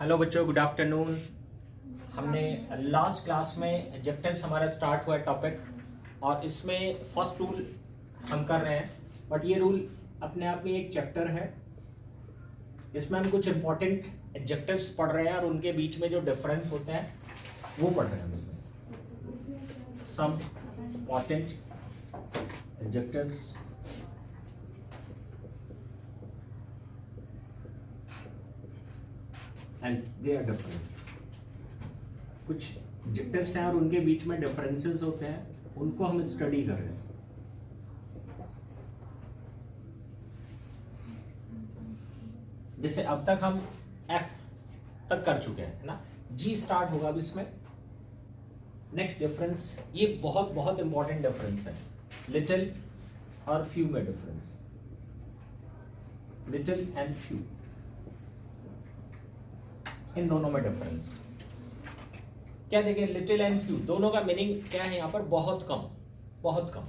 Hello बच्चों, good afternoon. हमने last class में एडजेक्टिव्स हमारा स्टार्ट हुआ है टॉपिक, और इसमें फर्स्ट रूल हम कर रहे हैं। बट ये रूल अपने आप में एक चैप्टर है। इसमें हम कुछ इंपॉर्टेंट एडजेक्टिव्स पढ़ रहे हैं और उनके बीच में जो डिफरेंस होता है वो पढ़ रहे हैं। इसमें some important adjectives and their differences. कुछ एडजेक्टिव्स हैं और उनके बीच में डिफरेंसेस होते हैं, उनको हम स्टडी कर रहे हैं। जैसे अब तक हम एफ तक कर चुके हैं, है ना। जी स्टार्ट होगा अब इसमें। नेक्स्ट डिफरेंस, ये बहुत बहुत इंपॉर्टेंट डिफरेंस है। लिटिल और फ्यू में डिफरेंस, लिटिल एंड फ्यू, इन दोनों में डिफरेंस क्या देखिए। लिटिल एंड फ्यू दोनों का मीनिंग क्या है यहाँ पर? बहुत कम, बहुत कम।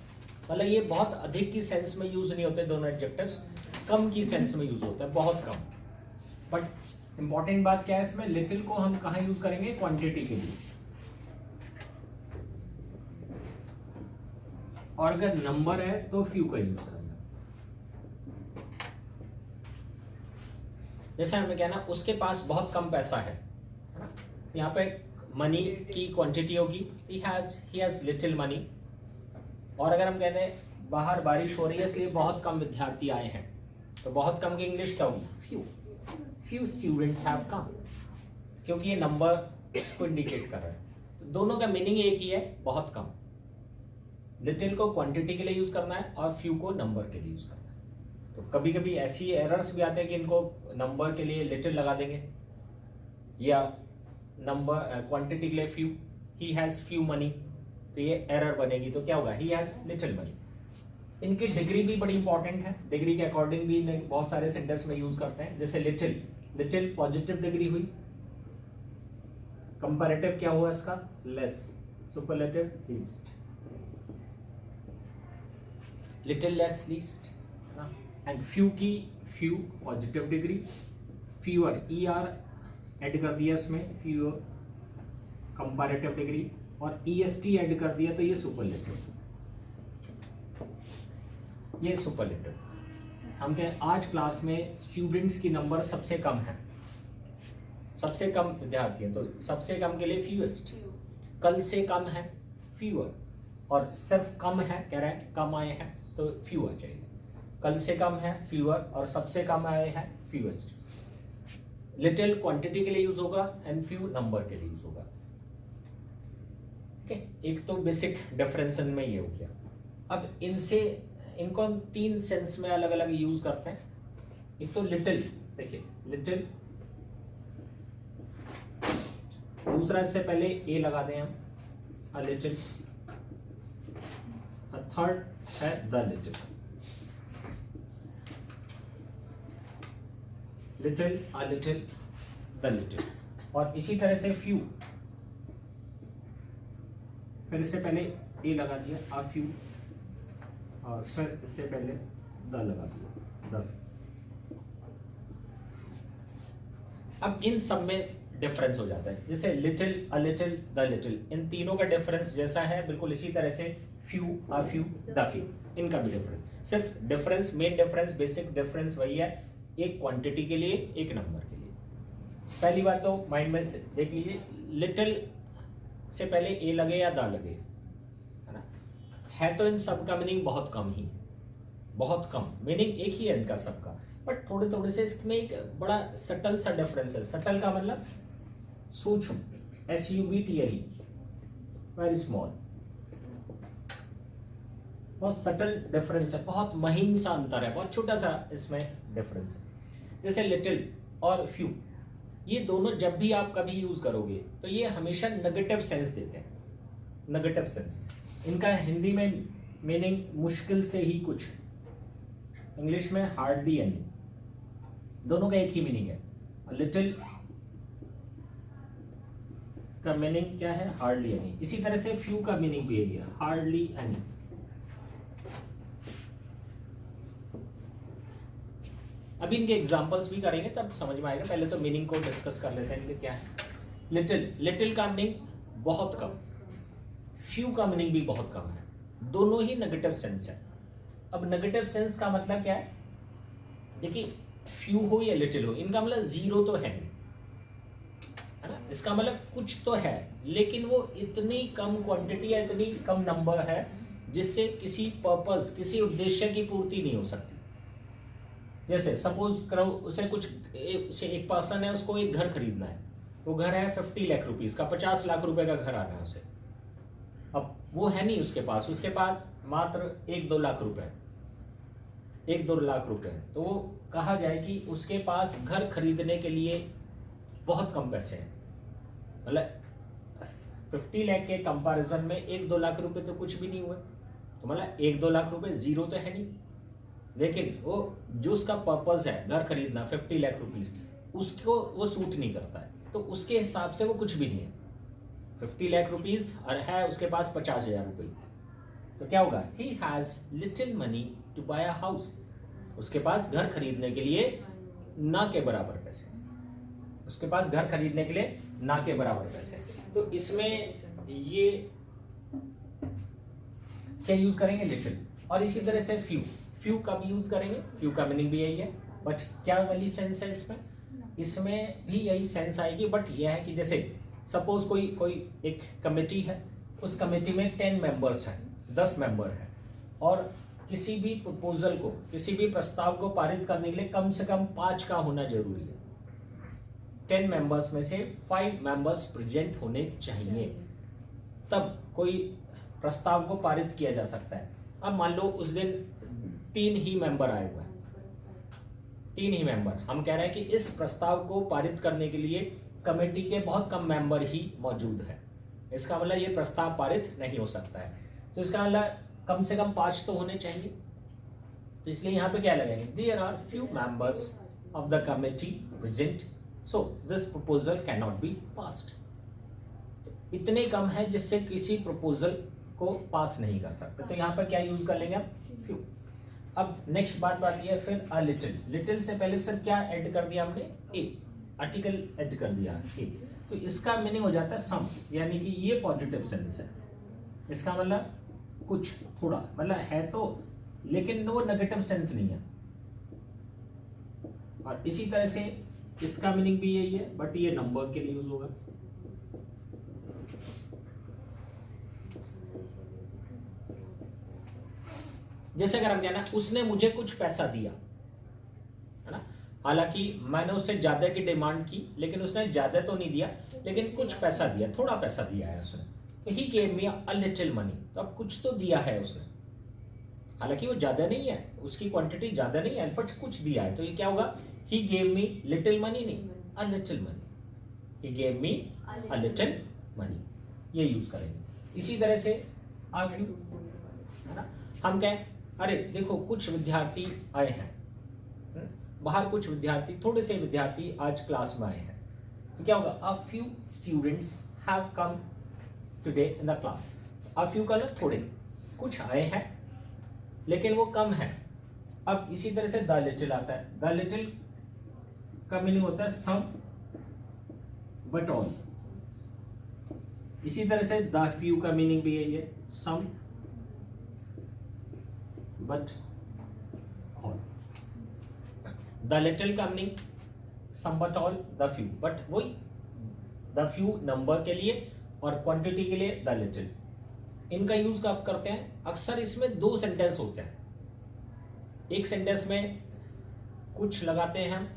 मतलब ये बहुत अधिक की सेंस में यूज नहीं होते दोनों एडजेक्टिव्स, कम की सेंस में यूज होता है, बहुत कम। बट इंपॉर्टेंट बात क्या है इसमें, लिटिल को हम कहाँ यूज करेंगे? क्वांटिटी के लिए। और अगर नंबर है तो फ्यू का यूज करेंगे। जैसे हमें कहना उसके पास बहुत कम पैसा है ना, यहाँ पे मनी की क्वांटिटी होगी, he has little money। और अगर हम कहते हैं बाहर बारिश हो रही है इसलिए बहुत कम विद्यार्थी आए हैं, तो बहुत कम की इंग्लिश क्या होगी? few students have come, क्योंकि ये नंबर को इंडिकेट कर रहा है। तो दोनों का मीनिंग एक ही है, बहुत कम। लिटिल को क्वांटिटी के लिए यूज करना है और फ्यू को नंबर के लिए यूज करना है। तो कभी कभी ऐसी एरर्स भी आते हैं कि इनको नंबर के लिए लिटिल लगा देंगे, या नंबर क्वांटिटी के लिए few, he has few money, तो ये एरर बनेगी। तो क्या होगा? He has little money. इनकी डिग्री भी बड़ी इंपॉर्टेंट है, डिग्री के अकॉर्डिंग भी बहुत सारे सेंटेंस में यूज करते हैं। जैसे लिटिल, लिटिल पॉजिटिव डिग्री हुई। कंपैरेटिव क्या हुआ इसका? Less. Superlative least, little less least. And few की few positive degree, fewer ER add कर दिया इसमें, फ्यूअर कंपैरेटिव डिग्री, और EST ऐड कर दिया तो ये सुपरलेटिव, ये सुपरलेटिव। हम कहें आज क्लास में स्टूडेंट्स की नंबर सबसे कम है, सबसे कम विद्यार्थी हैं, तो सबसे कम के लिए फ्यूएस्ट। कल से कम है फ्यूअर, और सिर्फ कम है कह रहे हैं, कम आए हैं तो फ्यू आ जाएगा। कल से कम है फ्यूअर, और सबसे कम आए हैं फ्यूएस्ट। लिटिल क्वांटिटी के लिए यूज होगा एंड फ्यू नंबर के लिए यूज होगा। ठीक है, एक तो बेसिक डिफरेंस में ये हो गया। अब इनसे इनको हम तीन सेंस में अलग अलग यूज करते हैं। एक तो लिटिल, देखिए लिटिल, दूसरा इससे पहले ए लगा दें हम, अ लिटिल, थर्ड है the little. Little, a little, the little. और इसी तरह से फ्यू, फिर इससे पहले ए लगा दिया, अ फ्यू, और फिर इससे पहले द लगा दिया, द। अब इन सब में डिफरेंस हो जाता है। जैसे little, a little, the little, इन तीनों का डिफरेंस जैसा है बिल्कुल इसी तरह से few, a few, the few, इनका भी डिफरेंस। सिर्फ difference, main difference, basic difference वही है, एक क्वांटिटी के लिए, एक नंबर के लिए। पहली बात तो माइंड में देख लीजिए, लिटिल से पहले ए लगे या द लगे, है ना, है तो इन सब का मीनिंग बहुत कम ही, बहुत कम मीनिंग एक ही है इनका सबका। बट थोड़े थोड़े से इसमें एक बड़ा सटल सा डिफरेंस है। सटल का मतलब सूक्ष्म, SUBTLE, वेरी स्मॉल, बहुत सटल डिफरेंस है, बहुत महीन सा अंतर है, बहुत छोटा सा इसमें डिफरेंस है। जैसे लिटिल और फ्यू, ये दोनों जब भी आप कभी यूज करोगे तो ये हमेशा नेगेटिव सेंस देते हैं, नेगेटिव सेंस। इनका हिंदी में मीनिंग मुश्किल से ही कुछ, इंग्लिश में हार्डली एनी, दोनों का एक ही मीनिंग है। लिटिल का मीनिंग क्या है? Hardly any. इसी तरह से फ्यू का मीनिंग भी यही है, हार्डली एनी। अभी इनके एग्जांपल्स भी करेंगे तब समझ में आएगा, पहले तो मीनिंग को डिस्कस कर लेते हैं इनके क्या है। लिटिल, लिटिल का मीनिंग बहुत कम, फ्यू का मीनिंग भी बहुत कम है, दोनों ही नेगेटिव सेंस है। अब नेगेटिव सेंस का मतलब क्या है, देखिए फ्यू हो या लिटिल हो, इनका मतलब जीरो तो है नहीं, है ना, इसका मतलब कुछ तो है, लेकिन वो इतनी कम क्वांटिटी है, इतनी कम नंबर है जिससे किसी पर्पस, किसी उद्देश्य की पूर्ति नहीं हो सकती। जैसे सपोज करो उसे कुछ एक पर्सन है, उसको एक घर खरीदना है, वो घर है 50 लाख रुपीज का, 50 लाख रुपए का घर आना है उसे। अब वो है नहीं उसके पास मात्र 1-2 लाख रुपए, 1-2 लाख रुपए, तो वो कहा जाए कि उसके पास घर खरीदने के लिए बहुत कम पैसे हैं। मतलब 50 लाख के कंपैरिजन में 1-2 लाख रुपए तो कुछ भी नहीं हुए, तो मतलब 1-2 लाख रुपए जीरो तो है नहीं, लेकिन वो जो उसका पर्पस है घर खरीदना 50 लाख रुपीस, उसको वो सूट नहीं करता है, तो उसके हिसाब से वो कुछ भी नहीं है। 50 लाख रुपीस और है उसके पास 50,000 रुपये, तो क्या होगा, he has little money to buy a house, उसके पास घर खरीदने के लिए ना के बराबर पैसे, उसके पास घर खरीदने के लिए ना के बराबर पैसे। तो इसमें ये क्या यूज करेंगे, लिटिल। और इसी तरह से फ्यू, फ्यू कब यूज करेंगे, फ्यू का मीनिंग भी यही है, बट क्या वाली सेंस है इसमें, इसमें भी यही सेंस आएगी, बट यह है कि जैसे सपोज कोई एक कमेटी है, उस कमेटी में 10 मेंबर्स हैं, 10 मेंबर हैं, और किसी भी प्रपोजल को, किसी भी प्रस्ताव को पारित करने के लिए कम से कम 5 का होना जरूरी है। 10 मेंबर्स में से 5 मेंबर्स प्रेजेंट होने चाहिए, तब कोई प्रस्ताव को पारित किया जा सकता है। अब मान लो उस दिन 3 ही मेंबर आए हुए हैं, 3 ही मेंबर, हम कह रहे हैं कि इस प्रस्ताव को पारित करने के लिए कमेटी के बहुत कम मेंबर ही मौजूद हैं, इसका मतलब ये प्रस्ताव पारित नहीं हो सकता है, तो इसका मतलब कम से कम 5 तो होने चाहिए, तो इसलिए यहाँ पे क्या लगेंगे, there are few members of the committee present, so this proposal can not be passed. इतने कम है जिससे किसी प्रपोजल को पास नहीं कर सकते, तो यहाँ पर क्या यूज कर लेंगे आप, फ्यू। अब नेक्स्ट बात आती है फिर अ लिटिल, लिटिल से पहले सिर्फ क्या ऐड कर दिया हमने, ए, आर्टिकल ऐड कर दिया ए, तो इसका मीनिंग हो जाता है सम, यानी कि ये पॉजिटिव सेंस है, इसका मतलब कुछ थोड़ा, मतलब है तो, लेकिन वो नेगेटिव सेंस नहीं है। और इसी तरह से इसका मीनिंग भी यही है, बट ये नंबर के लिए यूज होगा। जैसे अगर हम कहना उसने मुझे कुछ पैसा दिया, है ना, हालांकि मैंने उससे ज्यादा की डिमांड की, लेकिन उसने ज्यादा तो नहीं दिया, लेकिन कुछ पैसा दिया, थोड़ा पैसा दिया है उसने, तो ही gave me a little money, तो अब कुछ तो दिया है उसने, हालांकि वो ज्यादा नहीं है, उसकी क्वांटिटी ज्यादा नहीं है, बट कुछ दिया है, तो ये क्या होगा, he gave me little money, नहीं a little money, he gave me a little money, ये यूज करेंगे। इसी तरह से आ फ्यू, है ना, हम कहें अरे देखो कुछ विद्यार्थी आए हैं, बाहर कुछ विद्यार्थी, थोड़े से विद्यार्थी आज क्लास में आए हैं, तो क्या होगा, a few students have come today in the class. A few का मतलब थोड़े, कुछ आए हैं लेकिन वो कम है। अब इसी तरह से द लिटिल आता है, द लिटिल का मीनिंग होता है सम बट ऑल। इसी तरह से द फ्यू का मीनिंग भी यही है, some but all. The little का meaning some but all, the few, but वही द फ्यू नंबर के लिए और क्वांटिटी के लिए द लिटिल। इनका यूज कब करते हैं, अक्सर इसमें 2 सेंटेंस होते हैं, एक सेंटेंस में कुछ लगाते हैं हम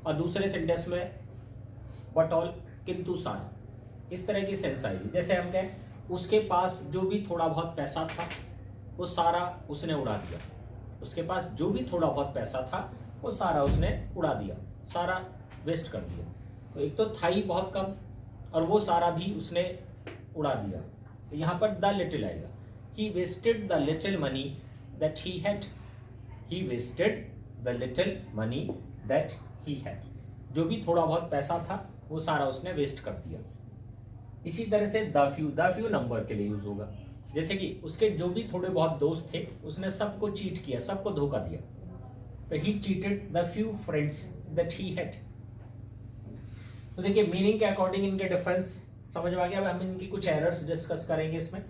और दूसरे सेंटेंस में बट ऑल, किंतु सारा, इस तरह की सेंस आएगी। जैसे हम कहें उसके पास जो भी थोड़ा बहुत पैसा था वो सारा उसने उड़ा दिया, उसके पास जो भी थोड़ा बहुत पैसा था वो सारा उसने उड़ा दिया, सारा वेस्ट कर दिया। तो एक तो था ही बहुत कम और वो सारा भी उसने उड़ा दिया, तो यहाँ पर द लिटिल आएगा, he wasted the little money that he had, he wasted the little money that he had, जो भी थोड़ा बहुत पैसा था वो सारा उसने वेस्ट कर दिया। इसी तरह से द फ्यू नंबर के लिए यूज होगा, जैसे कि उसके जो भी थोड़े बहुत दोस्त थे उसने सबको चीट किया, सबको धोखा दिया, तो ही cheated the few friends that he had. तो देखिए मीनिंग के अकॉर्डिंग इनके डिफरेंस समझ में आ गया। अब हम इनकी कुछ एरर्स डिस्कस करेंगे इसमें।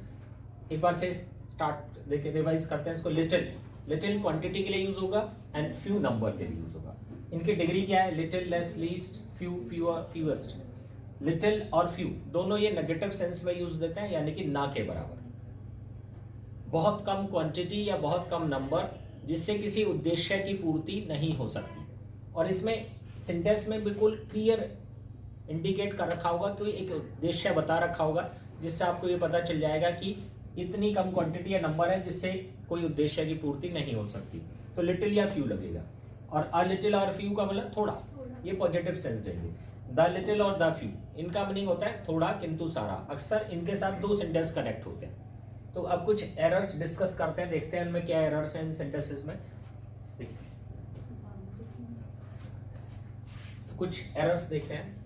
एक बार से स्टार्ट देखिए रिवाइज करते हैं इसको। लिटिल, लिटिल क्वांटिटी के लिए यूज होगा एंड फ्यू नंबर के लिए यूज होगा। इनकी डिग्री क्या है? Little, less, least, few, fewer, fewest. Little और फ्यू दोनों ये नेगेटिव सेंस में यूज देते हैं, यानी कि ना के बराबर। बहुत कम क्वांटिटी या बहुत कम नंबर जिससे किसी उद्देश्य की पूर्ति नहीं हो सकती। और इसमें सिंटेक्स में बिल्कुल क्लियर इंडिकेट कर रखा होगा, कोई एक उद्देश्य बता रखा होगा जिससे आपको ये पता चल जाएगा कि इतनी कम क्वांटिटी या नंबर है जिससे कोई उद्देश्य की पूर्ति नहीं हो सकती। तो लिटिल या फ्यू लगेगा। और अ लिटिल और फ्यू का मतलब थोड़ा, ये पॉजिटिव सेंस देंगे। द लिटिल और द फ्यू इनका मीनिंग होता है थोड़ा किंतु सारा। अक्सर इनके साथ दो सेंटेंस कनेक्ट होते हैं। तो अब कुछ एरर्स डिस्कस करते हैं, देखते हैं इनमें क्या एरर्स हैं इन सेंटेंसेस में। देखिए तो कुछ एरर्स देखते हैं।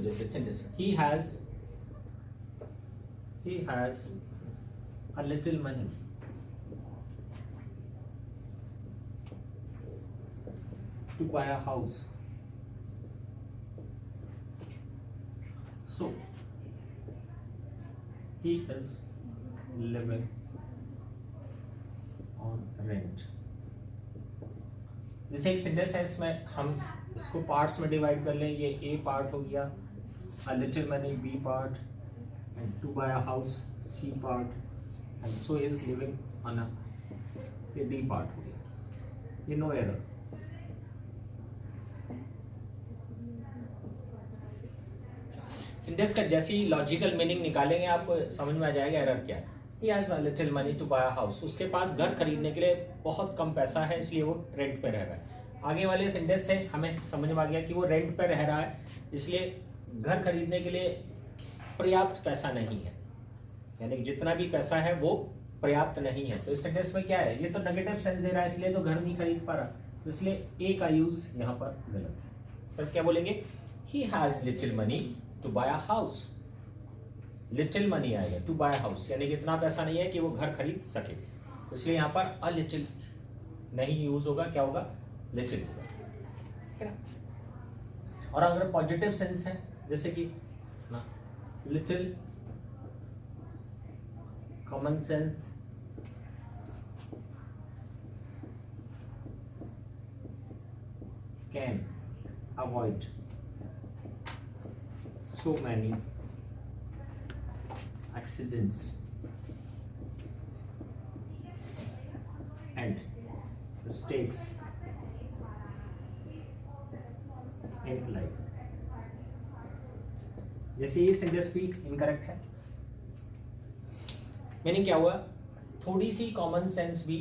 जैसे sentence he has a little money to buy a house, so he is living on rent। जैसे एक सेंटेंस है, इसमें हम इसको पार्ट्स में डिवाइड कर लें। ये ए पार्ट हो गया, a little money B part, and to buy a house C part, and so he is living on a, ये डी पार्ट हो गया। ये नो एरर। सिंटेक्स का जैसे ही लॉजिकल मीनिंग निकालेंगे आपको समझ में आ जाएगा एरर क्या है। He has a little money to buy a house, उसके पास घर खरीदने के लिए बहुत कम पैसा है इसलिए वो रेंट पे रह रहा है। आगे वाले सेंटेंस से हमें समझ में आ गया कि वो रेंट पे रह रहा है इसलिए घर खरीदने के लिए पर्याप्त पैसा नहीं है, यानी कि जितना भी पैसा है वो पर्याप्त नहीं है। तो इस सेंटेंस में क्या है? ये तो नेगेटिव सेंस दे रहा है इसलिए तो घर नहीं खरीद पा रहा, तो इसलिए ए का यूज यहाँ पर गलत है। फिर क्या बोलेंगे? He has little money to buy a house. Little money आएगा, टू बाय हाउस यानी कि इतना पैसा नहीं है कि वो घर खरीद सके, तो इसलिए यहाँ पर अ लिटिल नहीं यूज होगा, क्या होगा? लिटिल होगा, ठीक है ना। और अगर पॉजिटिव सेंस है जैसे कि ना little common sense can avoid so many accidents and mistakes in life। जैसे ये सेंटेंस भी इनकरेक्ट है। मीनिंग क्या हुआ? थोड़ी सी कॉमन सेंस भी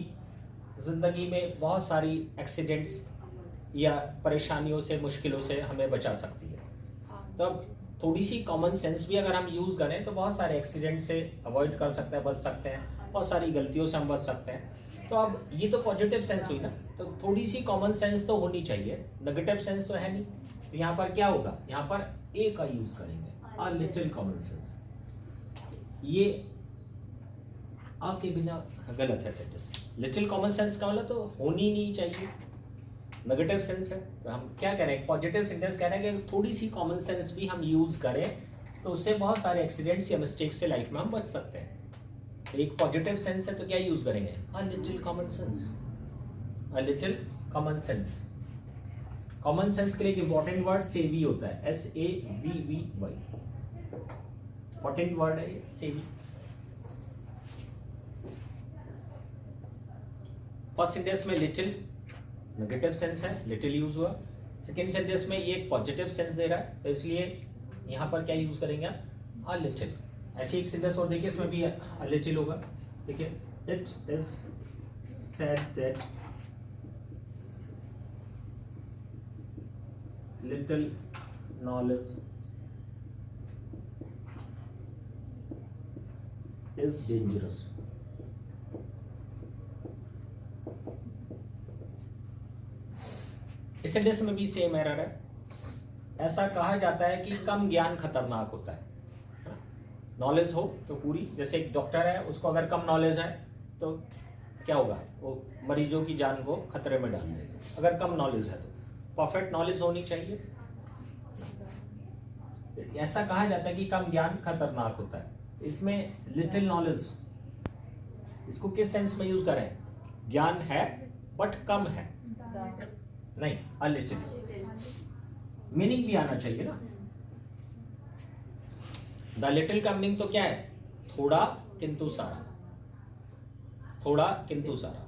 जिंदगी में बहुत सारी एक्सीडेंट्स या परेशानियों से, मुश्किलों से हमें बचा सकती है। तो अब थोड़ी सी कॉमन सेंस भी अगर हम यूज करें तो बहुत सारे एक्सीडेंट से अवॉइड कर सकते हैं, बच सकते हैं, बहुत सारी गलतियों से हम बच सकते हैं। तो अब ये तो पॉजिटिव सेंस हुई ना, तो थोड़ी सी कॉमन सेंस तो होनी चाहिए, नेगेटिव सेंस तो है नहीं। तो यहाँ पर क्या होगा? यहाँ पर ए का यूज करेंगे, अ लिटिल कॉमन सेंस। ये आ के बिना गलत है सेंटेंस। लिटिल कॉमन सेंस का मतलब तो होनी नहीं चाहिए, नेगेटिव सेंस है। तो हम क्या कह रहे हैं? पॉजिटिव सेंटेंस कह रहे हैं कि थोड़ी सी कॉमन सेंस भी हम यूज करें तो उससे बहुत सारे एक्सीडेंट्स या मिस्टेक्स से लाइफ में हम बच सकते हैं। तो एक पॉजिटिव सेंस है तो क्या यूज करेंगे? A little common sense, a little common sense. Common sense के लिए एक इंपॉर्टेंट वर्ड सेवी होता है, SAVVY, इंपॉर्टेंट वर्ड है ये सेवी। फर्स्ट सेंटेंस में लिटिल नेगेटिव सेंस है, लिटिल यूज हुआ। सेकेंड सेंटेंस में ये एक पॉजिटिव सेंस दे रहा है तो इसलिए यहाँ पर क्या यूज करेंगे? A little. ऐसे एक सेंटेंस और देखिए, इसमें भी अ लिटिल होगा। देखिए, it is said that little knowledge is dangerous. इस सेंटेंस में भी सेम एरर है। ऐसा कहा जाता है कि कम ज्ञान खतरनाक होता है। नॉलेज हो तो पूरी, जैसे एक डॉक्टर है उसको अगर कम नॉलेज है तो क्या होगा, वो मरीजों की जान को खतरे में डाल देगा। अगर कम नॉलेज है तो परफेक्ट नॉलेज होनी चाहिए। ऐसा कहा जाता है कि कम ज्ञान खतरनाक होता है। इसमें लिटिल नॉलेज, इसको किस सेंस में यूज करें? ज्ञान है बट कम है, नहीं अ लिटिल। मीनिंग भी आना चाहिए ना। द लिटिल का मीनिंग तो क्या है? थोड़ा किंतु सारा, थोड़ा किंतु सारा,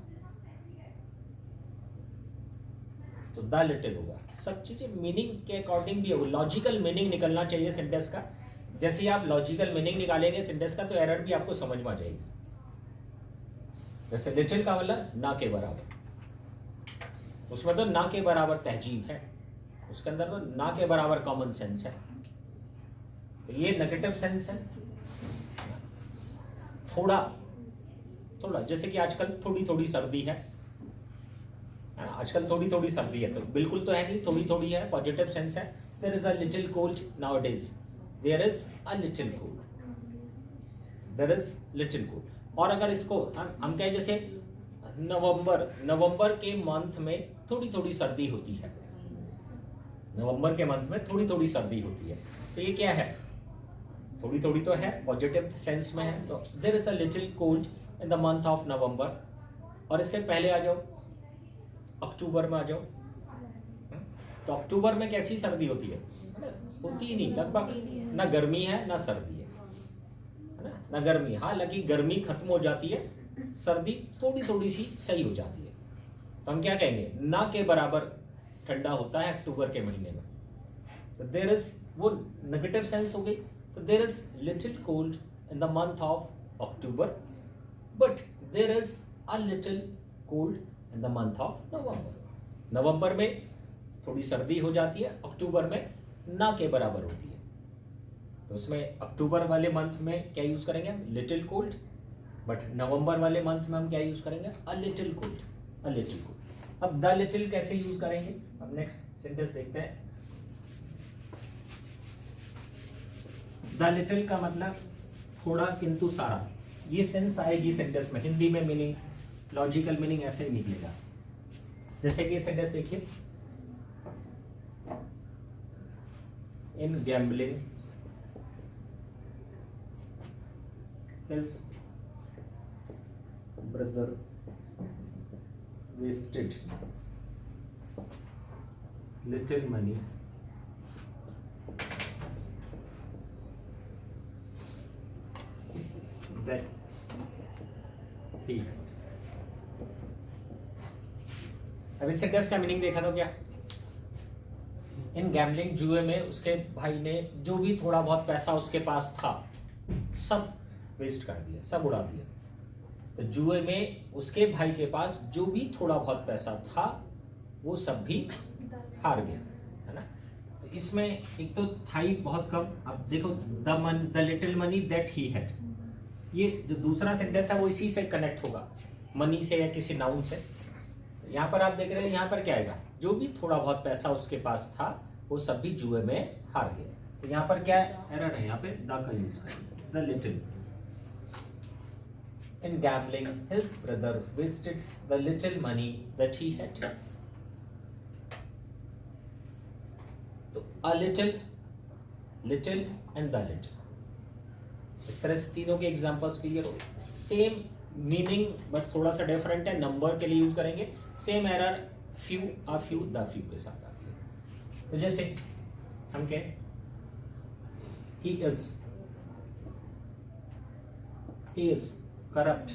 तो द लिटिल होगा। सब चीजें मीनिंग के अकॉर्डिंग भी होगी, लॉजिकल मीनिंग निकलना चाहिए सेंटेंस का। जैसे ही आप लॉजिकल मीनिंग निकालेंगे सेंटेंस का तो एरर भी आपको समझ में आ जाएगी। जैसे लिटिल का मतलब ना के बराबर, उसमें तो ना के बराबर तहजीब है, उसके अंदर तो ना के बराबर कॉमन सेंस है, तो ये नेगेटिव सेंस है। थोड़ा थोड़ा, जैसे कि आजकल थोड़ी थोड़ी सर्दी है, आजकल थोड़ी थोड़ी सर्दी है, तो बिल्कुल तो है नहीं, थोड़ी थोड़ी है, पॉजिटिव सेंस है। There is a little cold nowadays, there is a little cold, there is little cold. और अगर इसको हम कहें जैसे नवंबर के मंथ में थोड़ी थोड़ी सर्दी होती है, नवंबर के मंथ में थोड़ी थोड़ी सर्दी होती है, तो ये क्या है? थोड़ी थोड़ी तो है, पॉजिटिव सेंस में है, तो there is a little cold in the month of November. और इससे पहले आ जाओ, अक्टूबर में आ जाओ, तो अक्टूबर में कैसी सर्दी होती है? होती ही नहीं, लगभग ना गर्मी है ना सर्दी है ना, ना गर्मी। हालांकि गर्मी खत्म हो जाती है, सर्दी थोड़ी थोड़ी सी सही हो जाती है, तो हम क्या कहेंगे? ना के बराबर ठंडा होता है अक्टूबर के महीने में। तो देयर इज, वो नेगेटिव सेंस हो गई, तो there is little cold in the month of October, but there is a little cold in the month of November. नवंबर में थोड़ी सर्दी हो जाती है, अक्टूबर में ना के बराबर होती है, तो उसमें अक्टूबर वाले मंथ में क्या यूज करेंगे? Little cold. बट नवंबर वाले मंथ में हम क्या यूज करेंगे? अ लिटिल कोल्ड, अ लिटिल कोल्ड। अब द लिटिल कैसे यूज करेंगे? अब नेक्स्ट सेंटेंस देखते हैं। द लिटिल का मतलब थोड़ा किंतु सारा, ये सेंस आएगी सेंटेंस में। हिंदी में मीनिंग, लॉजिकल मीनिंग ऐसे ही निकलेगा। जैसे कि ये सेंटेंस देखिए, in gambling his brother wasted little money that he had। अब इस सेंटेंस का मीनिंग देखा तो क्या? इन गैम्बलिंग, जुए में उसके भाई ने जो भी थोड़ा बहुत पैसा उसके पास था सब वेस्ट कर दिया, सब उड़ा दिया। तो जुए में उसके भाई के पास जो भी थोड़ा बहुत पैसा था वो सब भी हार गया, है ना। तो इसमें एक तो था ही बहुत कम। अब देखो, the little money that he had, ये जो दूसरा सेंटेंस है वो इसी से कनेक्ट होगा, मनी से या किसी नाउन से। यहाँ पर आप देख रहे हैं, यहाँ पर क्या आएगा? जो भी थोड़ा बहुत पैसा उसके पास था वो सब भी जुए में हार गया। तो यहाँ पर क्या एरर है? यहाँ पे द का यूज करेंगे, the little. In gambling, his brother wasted the little money that he had. तो a little, little and the little, इस तरह से तीनों के एग्जांपल्स क्लियर हो। सेम मीनिंग बस थोड़ा सा डिफरेंट है, नंबर के लिए यूज करेंगे। Same error few, a few, the few के साथ आती है। तो जैसे हम कहें he is corrupt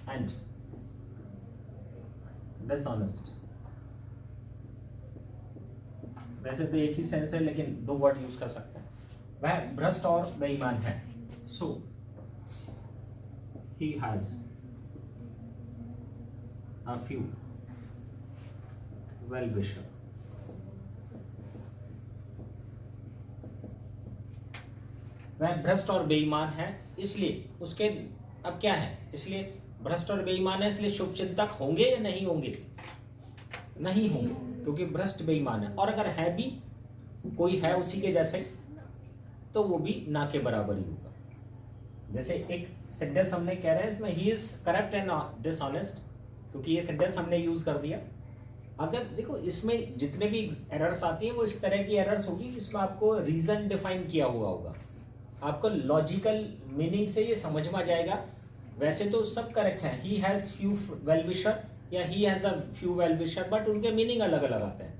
and dishonest। वैसे तो एक ही सेंस है लेकिन दो वर्ड यूज कर सकते हैं। वह भ्रष्ट और बेईमान है, सो he has a few well-wisher। वह भ्रष्ट और बेईमान है, इसलिए उसके, अब क्या है? इसलिए भ्रष्ट और बेईमान है, इसलिए शुभचिंतक होंगे या नहीं होंगे? नहीं होंगे। क्योंकि भ्रष्ट बेईमान है, और अगर है भी कोई है उसी के जैसे तो वो भी ना के बराबर ही होगा। जैसे एक सेंटेंस हमने कह रहे हैं इसमें he is corrupt and dishonest, क्योंकि ये सेंटेंस हमने यूज कर दिया। अगर देखो इसमें जितने भी एरर्स आती हैं वो इस तरह की एरर्स होगी जिसमें आपको रीजन डिफाइन किया हुआ होगा, आपको लॉजिकल मीनिंग से ये समझ में आ जाएगा। वैसे तो सब करेक्ट है, he has few well wisher या he has a few well wisher, but उनके मीनिंग अलग अलग आते हैं।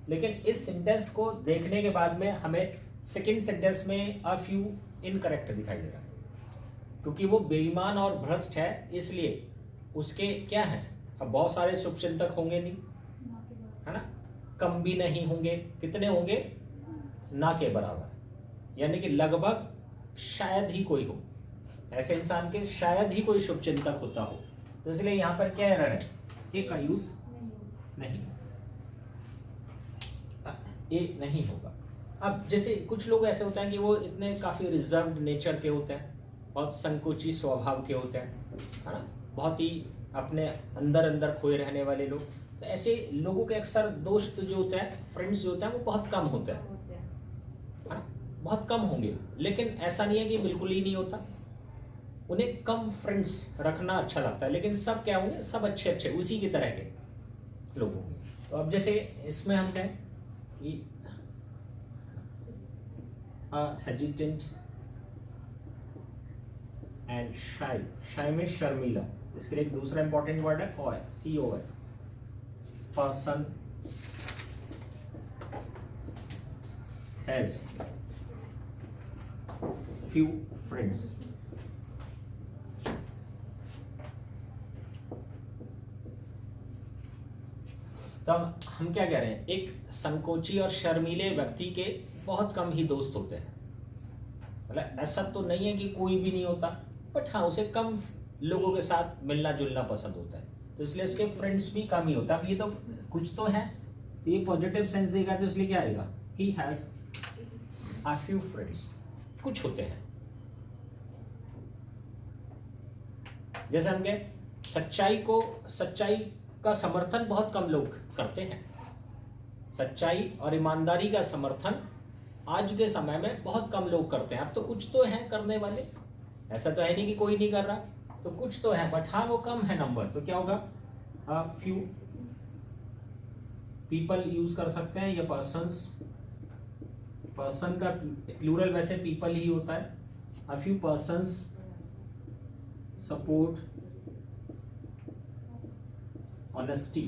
लेकिन इस सेंटेंस को देखने के बाद में हमें सेकंड सेंटेंस में अ फ्यू इनकरेक्ट दिखाई दे रहा है, क्योंकि वो बेईमान और भ्रष्ट है, इसलिए उसके क्या है, अब बहुत सारे शुभचिंतक होंगे नहीं, है ना, कम भी नहीं होंगे, कितने होंगे, ना के बराबर, यानी कि लगभग शायद ही कोई हो, ऐसे इंसान के शायद ही कोई शुभचिंतक होता हो। तो इसलिए यहां पर क्या एरर है, ए का यूज नहीं, ए नहीं होगा। अब जैसे कुछ लोग ऐसे होते हैं कि वो इतने काफी रिजर्व्ड नेचर के होते हैं, बहुत संकोची स्वभाव के होते हैं, है ना, बहुत ही अपने अंदर अंदर खोए रहने वाले लोग। तो ऐसे लोगों के अक्सर दोस्त जो होते हैं, फ्रेंड्स जो होते हैं, वो बहुत कम होते हैं, है ना, बहुत कम होंगे। लेकिन ऐसा नहीं है कि बिल्कुल ही नहीं होता, उन्हें कम फ्रेंड्स रखना अच्छा लगता है, लेकिन सब क्या होंगे, सब अच्छे अच्छे उसी की तरह के लोग होंगे। तो अब जैसे इसमें हम कहें कि हेजिटेंट एंड शाई, शाई में शर्मीला, इसके लिए एक दूसरा इंपॉर्टेंट वर्ड है coy, COY, person has few friends. तो हम क्या कह रहे हैं, एक संकोची और शर्मीले व्यक्ति के बहुत कम ही दोस्त होते हैं। मतलब ऐसा तो नहीं है कि कोई भी नहीं होता, बट हाँ उसे कम लोगों के साथ मिलना जुलना पसंद होता है, तो इसलिए उसके फ्रेंड्स भी कम ही होता है। अब ये तो कुछ तो है, तो ये पॉजिटिव सेंस देगा, तो इसलिए क्या आएगा, ही हैज अ फ्यू फ्रेंड्स, कुछ होते हैं। जैसे हम कहें सच्चाई का समर्थन बहुत कम लोग करते हैं, सच्चाई और ईमानदारी का समर्थन आज के समय में बहुत कम लोग करते हैं। अब तो कुछ तो हैं करने वाले, ऐसा तो है नहीं कि कोई नहीं कर रहा, तो कुछ तो है, बट हाँ वो कम है नंबर। तो क्या होगा, अ फ्यू पीपल यूज कर सकते हैं, या पर्सन्स, पर्सन का प्लूरल वैसे पीपल ही होता है। A few persons support honesty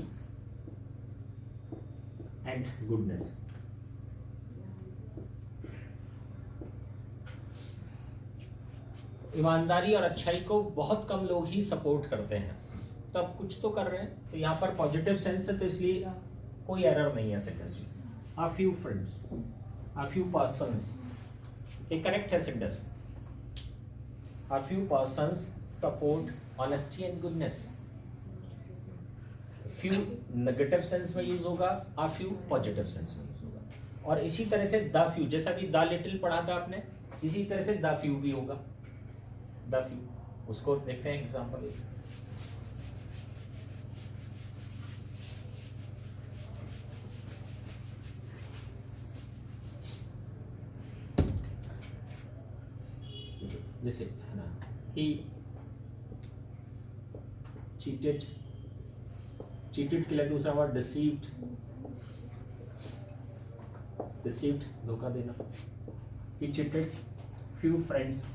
and goodness. ईमानदारी और अच्छाई को बहुत कम लोग ही सपोर्ट करते हैं, तो अब कुछ तो कर रहे हैं, तो यहाँ पर पॉजिटिव सेंस है, तो इसलिए कोई एरर नहीं है सेंटेंस में। A few friends, a few persons, ये करेक्ट है sentence. A few persons support honesty and goodness. Few negative sense में यूज होगा, अ फ्यू पॉजिटिव सेंस में यूज होगा। और इसी तरह से द फ्यू, जैसा कि द लिटिल पढ़ा था आपने, इसी तरह से द फ्यू भी होगा, द फ्यू। उसको देखते हैं एग्जांपल। जैसे है ना, ही चीटेड, चीटेड के लिए दूसरा वर्ड डिसीव्ड, डिसीव्ड धोखा देना। ही cheated few friends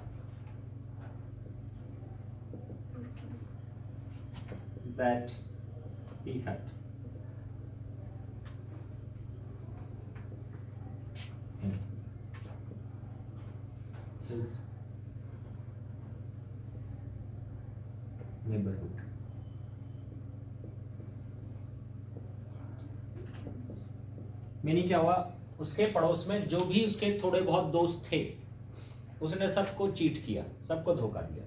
that he had. In his neighborhood. Meaning क्या हुआ, उसके पड़ोस में जो भी उसके थोड़े बहुत दोस्त थे, उसने सबको चीट किया, सबको धोखा दिया।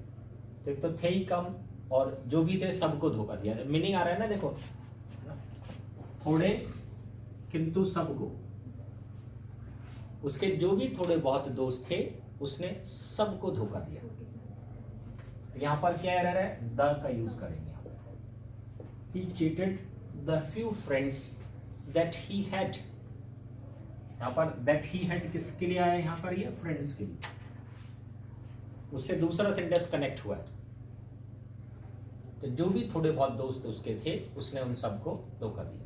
तो एक तो थे ही कम, और जो भी थे सबको धोखा दिया। मीनिंग आ रहा है ना, देखो थोड़े किंतु सबको, उसके जो भी थोड़े बहुत दोस्त थे उसने सबको धोखा दिया। तो यहां पर क्या एरर है, द का यूज करेंगे। He cheated the few friends that he had, यहाँ पर दैट ही हैड किसके लिए आया, यहाँ पर ये फ्रेंड्स के लिए, उससे दूसरा सेंटेंस कनेक्ट हुआ है। तो जो भी थोड़े बहुत दोस्त उसके थे उसने उन सबको धोखा दिया।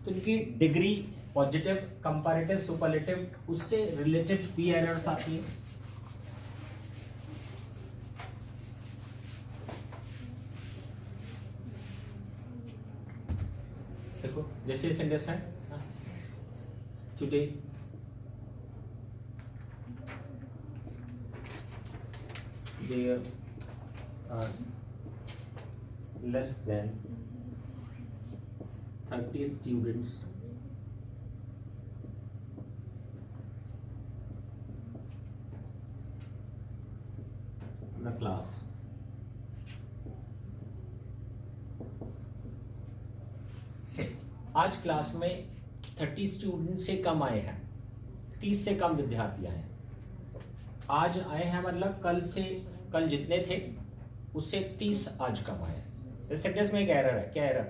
तो इनकी डिग्री पॉजिटिव, कंपैरेटिव, सुपरलेटिव, उससे रिलेटेड भी एरर्स आती है। देखो जैसे सेंटेंस है, today there are less than 30 students in the class. से आज क्लास में 30 स्टूडेंट से कम आए हैं, 30 से कम विद्यार्थी आए हैं। आज आए हैं मतलब कल जितने थे उससे 30 आज कम आए हैं। सेंटेंस में एक एरर है, क्या एरर?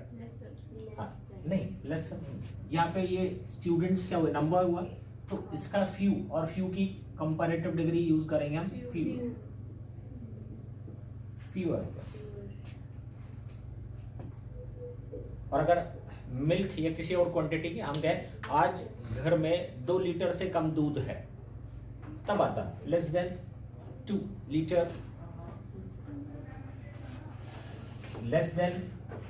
हाँ नहीं, लेसन नहीं, यहाँ पे ये स्टूडेंट्स क्या हुआ, नंबर हुआ, तो इसका फ्यू, और फ्यू की कंपैरेटिव डिग्री यूज करेंगे हम, फ्यूअर। और अगर मिल्क या किसी और क्वांटिटी की हम कहें आज घर में 2 लीटर से कम दूध है, तब आता less than 2 litre, less than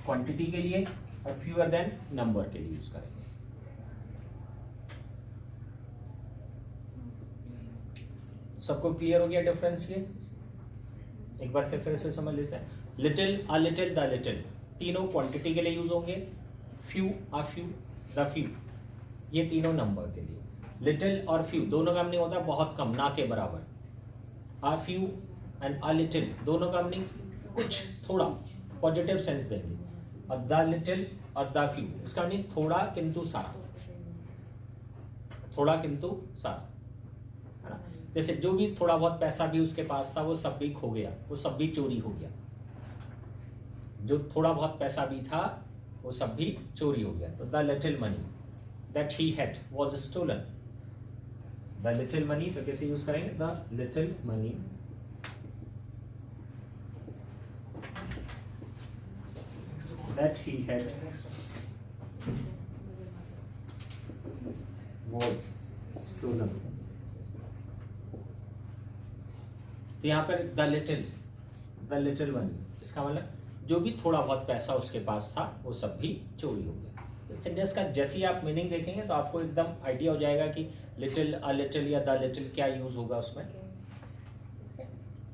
quantity के लिए और फ्यूअर देन नंबर के लिए यूज करेंगे। सबको क्लियर हो गया डिफरेंस ये? एक बार से फिर से समझ लेते हैं। Little, a little, the little, तीनों क्वांटिटी के लिए यूज होंगे। Few, a few, the few, ये तीनों नंबर के लिए। लिटिल और फ्यू दोनों का मीनिंग होता है बहुत कम, ना के बराबर। A few and a little दोनों का मीनिंग कुछ, थोड़ा, पॉजिटिव सेंस देंगे। और द लिटिल और द फ्यू इसका मीनिंग थोड़ा किंतु सारा, थोड़ा किंतु सारा, है ना। जैसे जो भी थोड़ा बहुत पैसा भी उसके पास था वो सब भी खो गया, वो सब भी चोरी हो गया। जो थोड़ा बहुत पैसा भी था वो सब भी चोरी हो गया। तो the little money that he had was stolen. The little money तो कैसे यूज करेंगे? The little money that he had was stolen. तो यहाँ पर द लिटिल मनी, इसका मतलब जो भी थोड़ा बहुत पैसा उसके पास था वो सब भी चोरी हो गया। सेंटेंस का जैसे ही आप मीनिंग देखेंगे तो आपको एकदम आइडिया हो जाएगा कि लिटिल, अ लिटिल या द लिटिल क्या यूज होगा उसमें।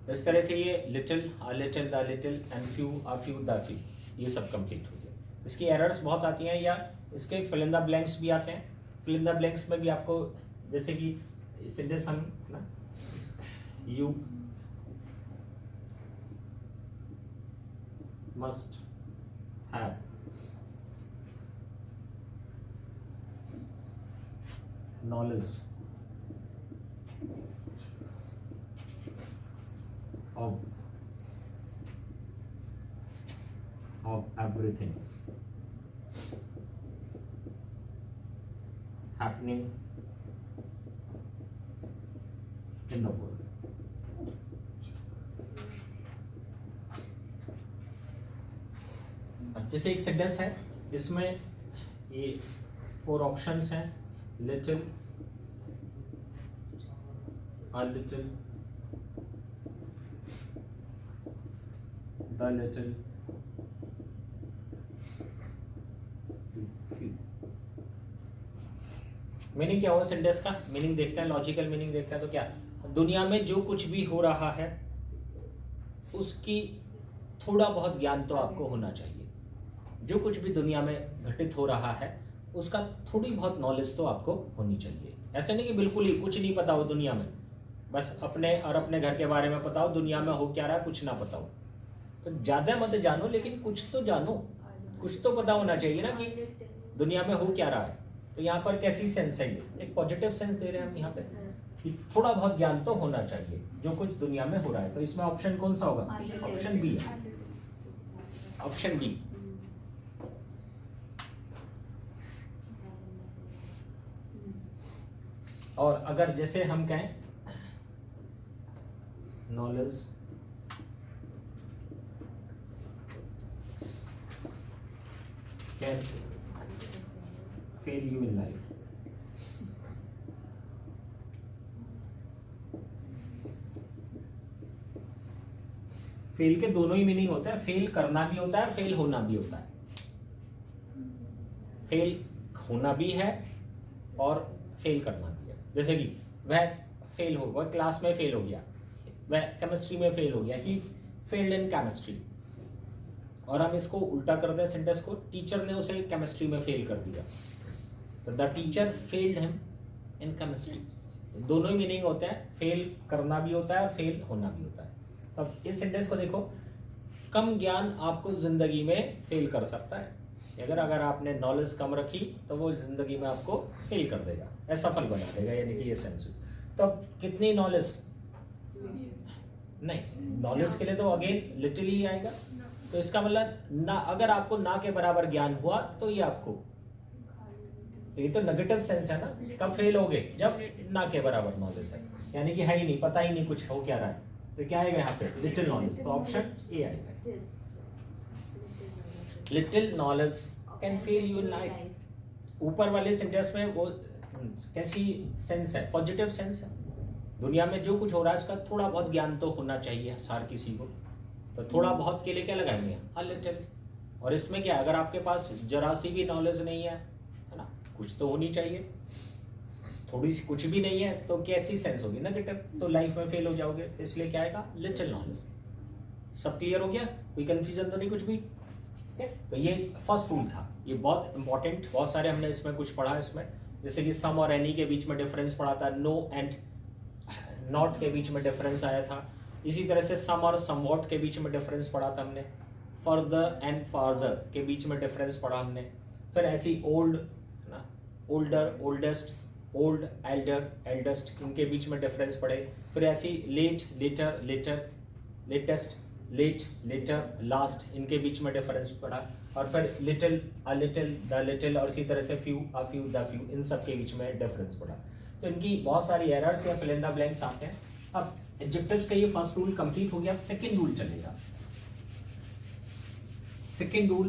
इस तरह से ये little, a little, the little and few, a few, the few, ये सब कंप्लीट हो गया। इसकी एरर्स बहुत आती हैं या इसके फिल इन द ब्लैंक्स भी आते हैं। फिल इन द ब्लैंक्स में भी आपको जैसे कि सेंटेंस हम ना, you must have knowledge of everything happening in the world. जैसे एक सेंटेंस है जिसमें ये 4 ऑप्शंस हैं, little, a little, the little, meaning क्या होगा सेंटेंस का? मीनिंग देखते हैं, लॉजिकल मीनिंग देखते हैं। तो क्या दुनिया में जो कुछ भी हो रहा है उसकी थोड़ा बहुत ज्ञान तो आपको होना चाहिए। जो कुछ भी दुनिया में घटित हो रहा है उसका थोड़ी बहुत नॉलेज तो आपको होनी चाहिए। ऐसे नहीं कि बिल्कुल ही कुछ नहीं पता हो दुनिया में, बस अपने और अपने घर के बारे में पता हो, दुनिया में हो क्या रहा है कुछ ना पता हो। तो ज़्यादा मत जानो लेकिन कुछ तो जानो, कुछ तो पता होना चाहिए ना कि दुनिया में हो क्या रहा है। तो यहाँ पर कैसी सेंस है? ये एक पॉजिटिव सेंस दे रहे हैं हम यहाँ पे कि थोड़ा बहुत ज्ञान तो होना चाहिए जो कुछ दुनिया में हो रहा है। तो इसमें ऑप्शन कौन सा होगा? ऑप्शन बी है, ऑप्शन बी। और अगर जैसे हम कहें knowledge can fail you in life, fail के दोनों ही मीनिंग होता है, फेल करना भी होता है, फेल होना भी होता है। फेल होना भी है और फेल करना भी है। जैसे कि वह फेल हो, वह क्लास में फेल हो गया, वह केमिस्ट्री में फेल हो गया, ही फेल्ड इन केमिस्ट्री। और हम इसको उल्टा कर दें सेंटेंस को, टीचर ने उसे केमिस्ट्री में फेल कर दिया, तो the teacher failed him in chemistry. दोनों ही मीनिंग होते हैं, फेल करना भी होता है और फेल होना भी होता है। अब इस सेंटेंस को देखो, कम ज्ञान आपको जिंदगी में फेल कर सकता है। अगर आपने नॉलेज कम रखी तो वो जिंदगी में आपको फेल कर देगा, असफल बना देगा, यानी कि ये सेंस। तो अब कितनी नॉलेज, नहीं, नॉलेज के लिए तो अगेन लिटिल ही आएगा। तो इसका मतलब ना, अगर आपको ना के बराबर ज्ञान हुआ तो ये आपको, तो ये तो नेगेटिव सेंस है ना, कब फेल हो गए, जब ना के बराबर नॉलेज है, यानी कि है ही नहीं, पता ही नहीं कुछ हो क्या रहा है, तो क्या आएगा यहाँ पे, लिटिल नॉलेज। तो ऑप्शन ए आएगा, little knowledge can fail you in life. ऊपर वाले सेंटेंस में वो कैसी सेंस है, पॉजिटिव सेंस है। दुनिया में जो कुछ हो रहा है उसका थोड़ा बहुत ज्ञान तो होना चाहिए हर किसी को, तो थोड़ा बहुत के लिए क्या लगाएंगे, अ लिटिल। और इसमें क्या, अगर आपके पास जरा सी भी नॉलेज नहीं है ना, कुछ तो होनी चाहिए, थोड़ी सी कुछ भी नहीं है तो कैसी सेंस होगी, नेगेटिव, तो लाइफ में फेल हो जाओगे। तो इसलिए क्या आएगा, लिटिल नॉलेज। सब क्लियर हो गया, कोई कंफ्यूजन तो नहीं कुछ भी? तो ये फर्स्ट रूल था, ये बहुत इंपॉर्टेंट, बहुत सारे हमने इसमें कुछ पढ़ा इसमें, जैसे कि सम और एनी के बीच में डिफरेंस पढ़ा था, नो एंड नॉट के बीच में डिफरेंस आया था। इसी तरह से सम और समवॉट के बीच में डिफरेंस पढ़ा था हमने, फर्दर एंड फार्दर के बीच में डिफरेंस पढ़ा हमने। फिर ऐसी ओल्ड ना, older, oldest, old, elder, eldest, इनके बीच में डिफरेंस पढ़े। फिर ऐसी late, later, latter, latest, late, later, last, इनके बीच में डिफरेंस पढ़ा। और फिर little, a little, the little, और इसी तरह से few, a few, the few, इन सब के बीच में डिफरेंस पढ़ा। तो इनकी बहुत सारी एरर्स या फिल इन द ब्लैंक्स आते हैं। अब एडजेक्टिव्स का ये फर्स्ट रूल कंप्लीट हो गया, अब सेकंड रूल चलेगा। सेकंड रूल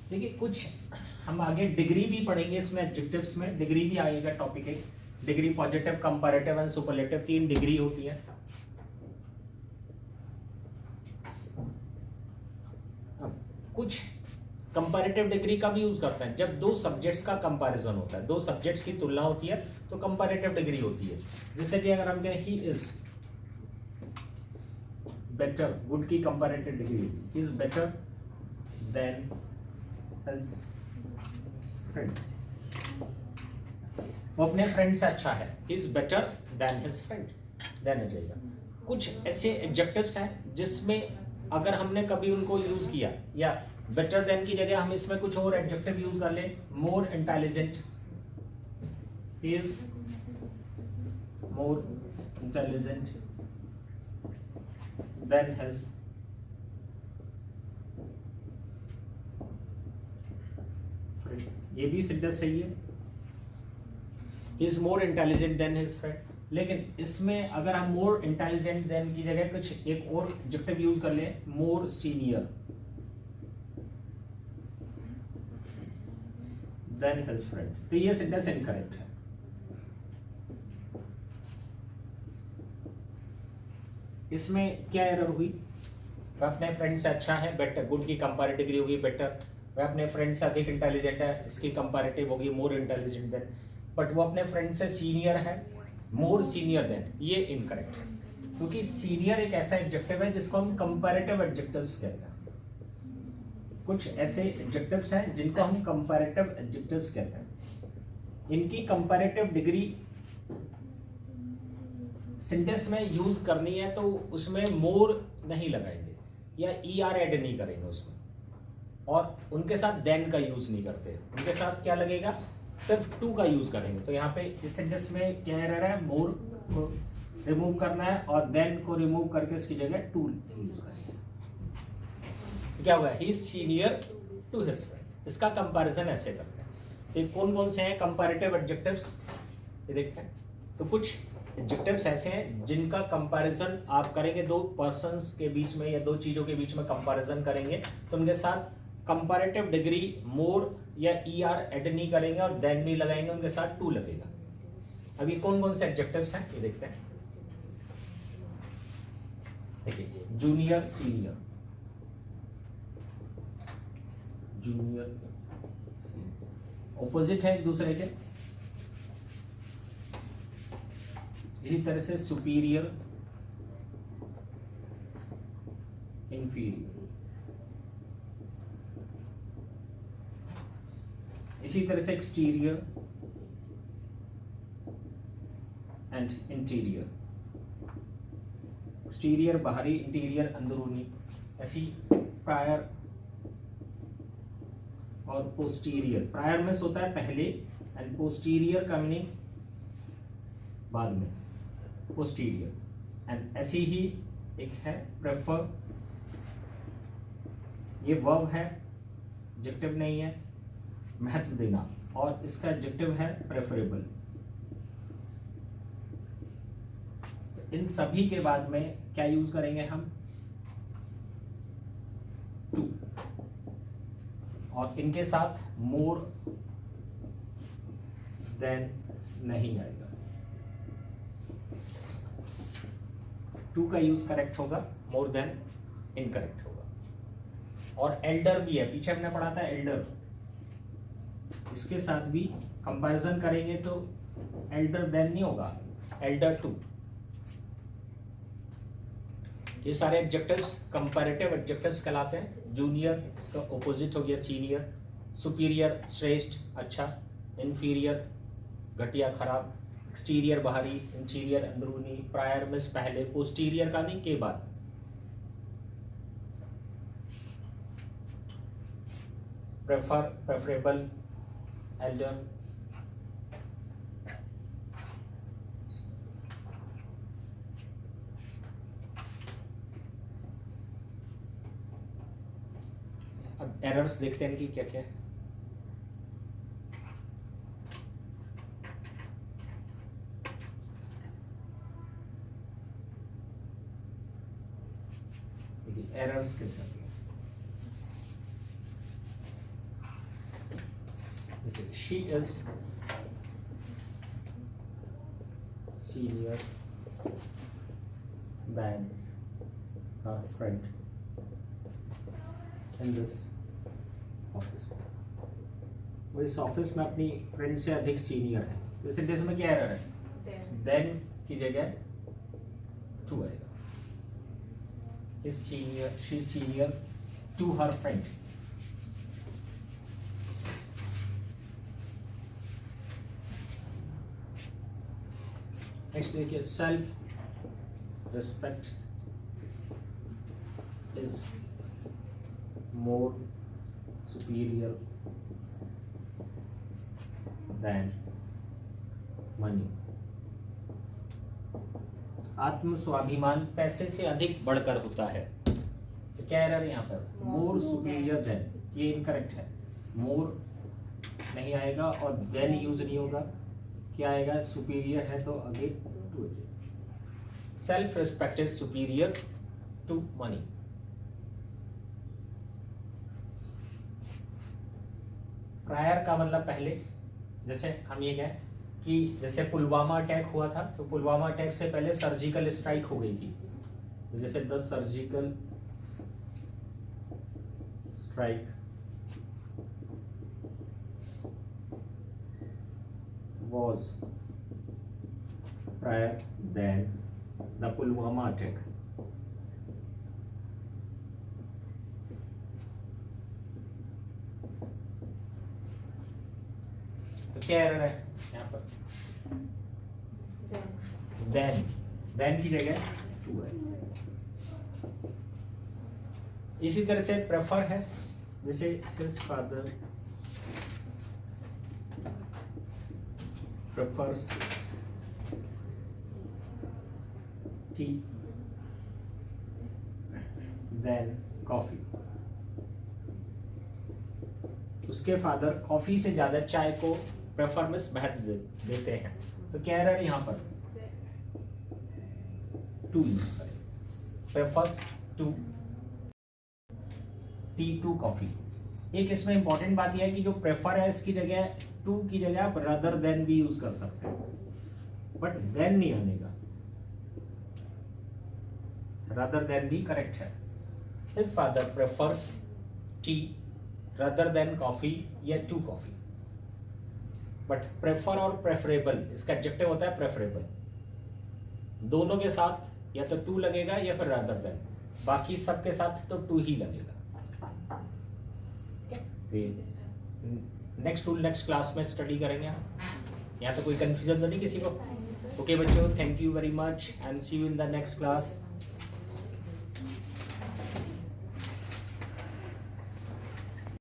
देखिए, कुछ हम आगे डिग्री भी पढ़ेंगे इसमें, एडजेक्टिव्स में डिग्री भी आएगा टॉपिक है। Degree positive, comparative and superlative, 3 degree होती है। कुछ कंपैरेटिव डिग्री का भी यूज करते हैं जब दो सब्जेक्ट्स का कंपैरिजन होता है, दो सब्जेक्ट्स की तुलना होती है, तो कंपैरेटिव डिग्री होती है। जैसे कि अगर हम कहें ही इज बेटर, गुड की comparative degree, he is better than his friends, वो अपने फ्रेंड से अच्छा है, he is better than his friend, then आ जाएगा। कुछ ऐसे एडजेक्टिव्स हैं जिसमें अगर हमने कभी उनको यूज किया, या बेटर देन की जगह हम इसमें कुछ और एडजेक्टिव यूज कर लें, more intelligent, is more intelligent then his friend, ये भी सेंटेंस सही है, is more intelligent then his friend. लेकिन इसमें अगर हम मोर इंटेलिजेंट देन की जगह कुछ एक और एडजेक्टिव यूज कर लें, मोर सीनियर देन हिज फ्रेंड, तो ये सेंटेंस इनकरेक्ट है। इसमें क्या एरर हुई, वह अपने फ्रेंड से अच्छा है, बेटर, गुड की कंपैरेटिव डिग्री होगी बेटर, वह अपने फ्रेंड से अधिक इंटेलिजेंट है, इसकी कंपैरेटिव होगी मोर इंटेलिजेंट देन, बट वो अपने फ्रेंड से सीनियर है, मोर सीनियर देन, ये इनकरेक्ट है, क्योंकि सीनियर एक ऐसा एडजेक्टिव है जिसको हम कंपैरेटिव एडजेक्टिव्स कहते हैं। कुछ ऐसे एडजेक्टिव्स हैं जिनको हम कंपैरेटिव एडजेक्टिव्स कहते हैं, इनकी कंपैरेटिव डिग्री सेंटेंस में यूज करनी है तो उसमें मोर नहीं लगाएंगे या ER ऐड नहीं करेंगे उसमें, और उनके साथ देन का यूज नहीं करते, उनके साथ क्या लगेगा, सिर्फ टू का यूज करेंगे। तो यहाँ पे इस सेंटेंस में क्या एरर है, मोर को रिमूव करना है और देन को रिमूव करके इसकी जगह टू यूज करेंगे। क्या होगा, he is senior to his friend, इसका कंपैरिजन ऐसे करते हैं। तो कौन कौन से हैं कंपैरेटिव एडजेक्टिव्स, ये देखते हैं। तो कुछ एडजेक्टिव्स ऐसे हैं जिनका कंपैरिजन आप करेंगे, दो पर्सन्स के बीच में या दो चीजों के बीच में कंपैरिजन करेंगे तो उनके साथ कंपैरेटिव डिग्री मोर या ER ऐड नहीं करेंगे और देन नहीं लगाएंगे, उनके साथ टू लगेगा। अभी कौन कौन से एडजेक्टिव्स हैं ये देखते हैं। देखिए जूनियर सीनियर, जूनियर ऑपोजिट है एक दूसरे के। इसी तरह से सुपीरियर इंफीरियर, इसी तरह से एक्सटीरियर एंड इंटीरियर, एक्सटीरियर बाहरी, इंटीरियर अंदरूनी। ऐसी प्रायर और पोस्टीरियर, प्रायर में होता है पहले एंड पोस्टीरियर का मीनिंग बाद में, पोस्टीरियर। एंड ऐसी ही एक है प्रेफर, ये वर्ब है, एडजेक्टिव नहीं है, महत्व देना, और इसका एडजेक्टिव है प्रेफरेबल। इन सभी के बाद में क्या यूज करेंगे हम, टू, और इनके साथ मोर देन नहीं आएगा। टू का यूज करेक्ट होगा, मोर देन इनकरेक्ट होगा। और एल्डर भी है, पीछे हमने पढ़ा था एल्डर, इसके साथ भी कंपैरिजन करेंगे तो एल्डर देन नहीं होगा, एल्डर टू। ये सारे एडजेक्टिव्स कंपैरेटिव एडजेक्टिव्स कहलाते हैं। जूनियर इसका ऑपोजिट हो गया सीनियर, सुपीरियर श्रेष्ठ अच्छा, इंफीरियर घटिया खराब, एक्सटीरियर बाहरी, इंटीरियर अंदरूनी, प्रायर मिस पहले, पोस्टीरियर का नहीं के बाद। Prefer preferable, Elder. अब एरर्स देखते हैं कि क्या क्या है। एरर्स के साथ she is senior than her friend in this office। वो इस ऑफिस में अपनी फ्रेंड से अधिक सीनियर है। तो इस सेंटेंस में क्या एरर है, देन की जगह टू आएगा। she is senior to her friend। Next देखिए self respect is more superior than money. आत्म स्वाभिमान पैसे से अधिक बढ़कर होता है। तो क्या एरर है यहाँ पर, मोर सुपीरियर देन, ये इनकरेक्ट है। मोर नहीं आएगा और देन यूज नहीं होगा, क्या आएगा, सुपीरियर है तो आगे to. Self respect is superior to money. Prior का मतलब पहले, जैसे हम ये कहें कि जैसे पुलवामा अटैक हुआ था तो पुलवामा अटैक से पहले सर्जिकल स्ट्राइक हो गई थी। तो जैसे 10 surgical strike was prior than the Pulwama attack। तो क्या एरर है यहाँ पर, देन की जगह टू है। इसी तरह से प्रेफर है, जैसे his father prefers tea than coffee। उसके फादर कॉफी से ज्यादा चाय को प्रेफर में महत्व देते हैं। तो तो क्या एरर यहाँ पर टू यूज करें, prefers to tea to coffee. एक इसमें इंपॉर्टेंट बात यह है कि जो प्रेफर है इसकी जगह टू की जगह आप रदर देन भी यूज कर सकते हैं, बट देन नहीं आनेगा, रदर देन भी करेक्ट है। His father prefers T rather than coffee या टू कॉफी। बट प्रेफर और प्रेफरेबल इसका एडजेक्टिव होता है प्रेफरेबल, दोनों के साथ या तो टू लगेगा या फिर रदर देन, बाकी सबके साथ तो टू ही लगेगा। नेक्स्ट टूल नेक्स्ट क्लास में स्टडी करेंगे। यहाँ तो कोई कंफ्यूजन तो नहीं किसी को? ओके बच्चों, thank you very much and see you in the next class.